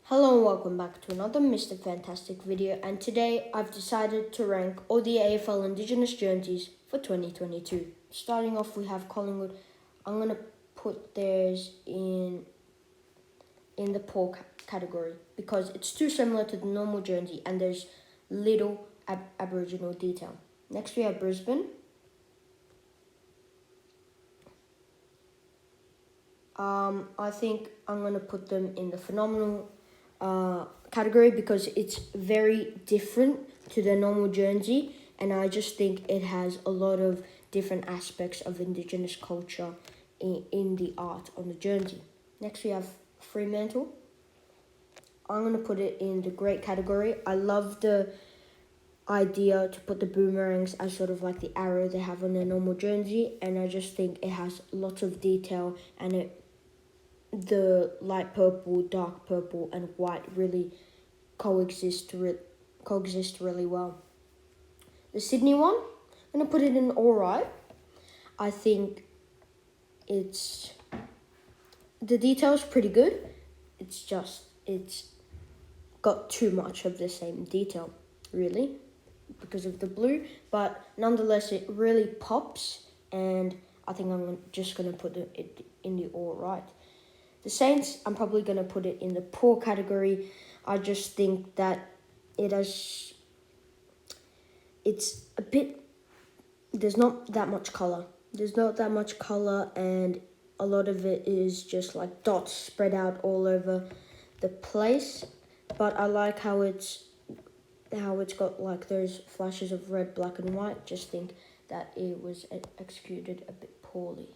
Hello and welcome back to another Mr. Fantastic video, and today I've decided to rank all the AFL Indigenous jerseys for 2022. Starting off, we have Collingwood. I'm going to put theirs in the poor category because it's too similar to the normal jersey and there's little Aboriginal detail. Next we have Brisbane. I think I'm going to put them in the phenomenal category because it's very different to the normal jersey, and I just think it has a lot of different aspects of Indigenous culture in the art on the jersey. Next we have Fremantle. I'm going to put it in the great category. I love the idea to put the boomerangs as sort of like the arrow they have on their normal jersey, and I just think it has lots of detail, and the light purple, dark purple, and white really coexist really well. The Sydney one, I'm going to put it in alright. I think the detail's pretty good. It's got too much of the same detail, really, because of the blue. But nonetheless, it really pops, and I think I'm just going to put it in the alright. The Saints, I'm probably going to put it in the poor category. I just think that it's a bit, there's not that much colour. And a lot of it is just like dots spread out all over the place. But I like how it's got like those flashes of red, black and white. Just think that it was executed a bit poorly.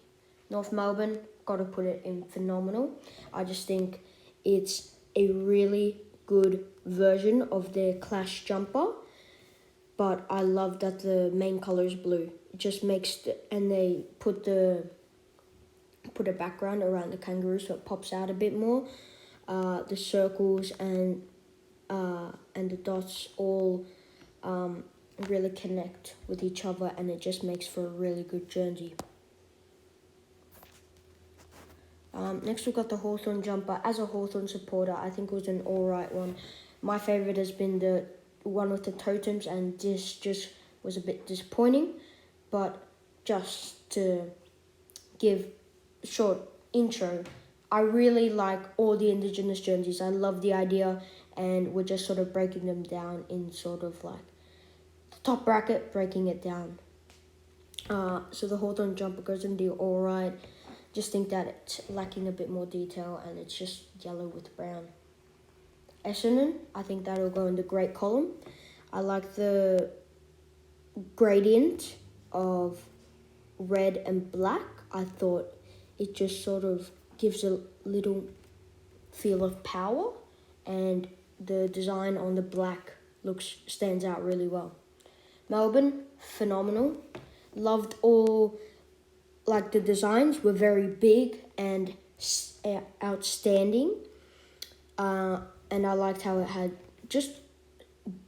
North Melbourne, got to put it in phenomenal. I just think it's a really good version of their Clash jumper, but I love that the main colour is blue. It just makes and they put a background around the kangaroo so it pops out a bit more. The circles and the dots all really connect with each other, and it just makes for a really good jersey. Next we've got the Hawthorne Jumper. As a Hawthorne supporter, I think it was an alright one. My favourite has been the one with the totems, and this just was a bit disappointing. But just to give a short intro, I really like all the Indigenous jerseys. I love the idea, and we're just sort of breaking them down in sort of like the top bracket, breaking it down. So the Hawthorne Jumper goes in the alright. Just think that it's lacking a bit more detail, and it's just yellow with brown. Essendon, I think that'll go in the great column. I like the gradient of red and black. I thought it just sort of gives a little feel of power, and the design on the black stands out really well. Melbourne, phenomenal. Loved all. Like the designs were very big and outstanding, and I liked how it had just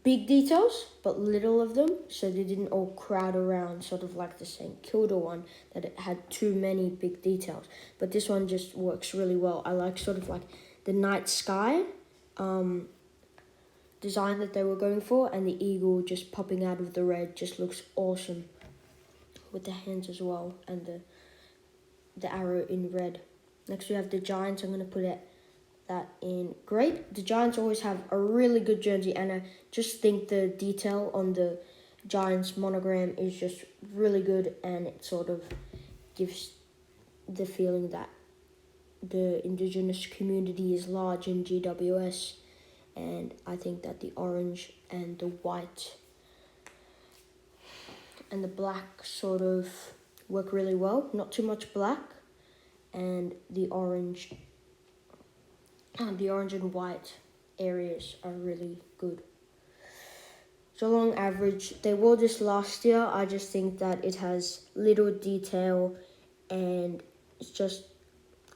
big details but little of them, so they didn't all crowd around, sort of like the St Kilda one that it had too many big details. But this one just works really well. I like sort of like the night sky design that they were going for, and the eagle just popping out of the red just looks awesome. With the hands as well, and the arrow in red. Next we have the Giants. I'm going to put that in great. The Giants always have a really good jersey, and I just think the detail on the Giants monogram is just really good, and it sort of gives the feeling that the Indigenous community is large in GWS, and I think that the orange and the white and the black sort of work really well. Not too much black, and the orange and white areas are really good. So long average, they wore this last year. I just think that it has little detail, and it's just,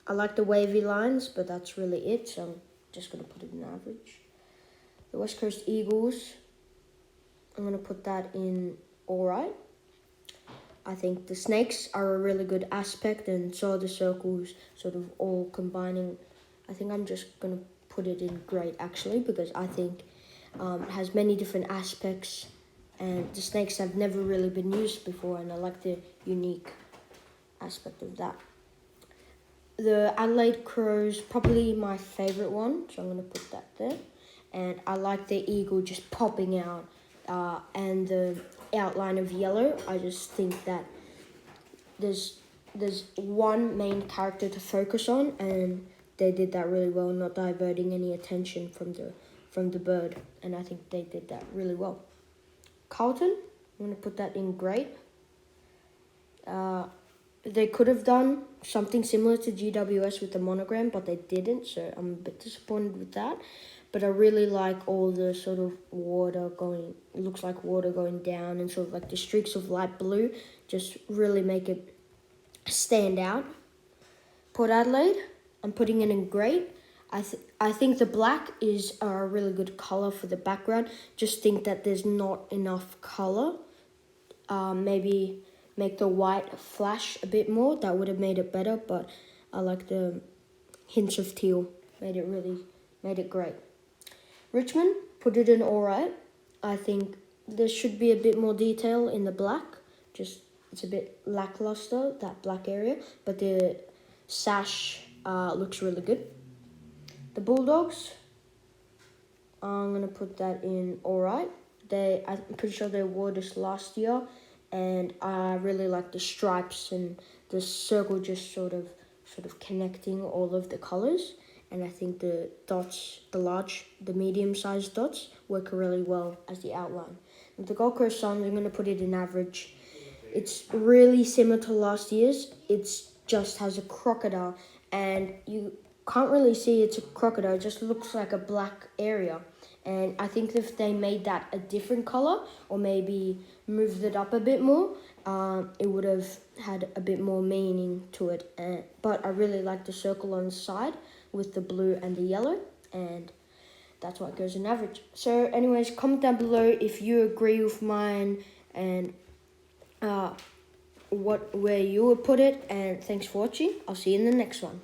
I like the wavy lines, but that's really it. So I'm just going to put it in average. The West Coast Eagles, I'm going to put that in alright. I think the snakes are a really good aspect, and so are the circles sort of all combining. I think I'm just going to put it in great actually, because I think it has many different aspects, and the snakes have never really been used before, and I like the unique aspect of that. The Adelaide Crows, probably my favourite one, so I'm going to put that there. And I like the eagle just popping out, and the outline of yellow. I just think that there's one main character to focus on, and they did that really well, not diverting any attention from the bird, and I think they did that really well. Carlton, I'm going to put that in great. They could have done something similar to GWS with the monogram, but they didn't, so I'm a bit disappointed with that. But I really like all the sort of water going, it looks like water going down, and sort of like the streaks of light blue just really make it stand out. Port Adelaide, I'm putting it in great. I think the black is a really good colour for the background. Just think that there's not enough colour. Maybe make the white flash a bit more. That would have made it better, but I like the hints of teal. Made it great. Richmond, put it in alright. I think there should be a bit more detail in the black. Just, it's a bit lackluster, that black area, but the sash looks really good. The Bulldogs, I'm going to put that in alright. I'm pretty sure they wore this last year, and I really like the stripes and the circle just sort of connecting all of the colours. And I think the dots, the medium-sized dots, work really well as the outline. With the Gold Coast Suns, I'm going to put it in average. It's really similar to last year's. It just has a crocodile, and you can't really see it's a crocodile. It just looks like a black area. And I think if they made that a different colour, or maybe moved it up a bit more, it would have had a bit more meaning to it. But I really like the circle on the side with the blue and the yellow, and that's what goes in average. So anyways, comment down below if you agree with mine and where you would put it, and thanks for watching. I'll see you in the next one.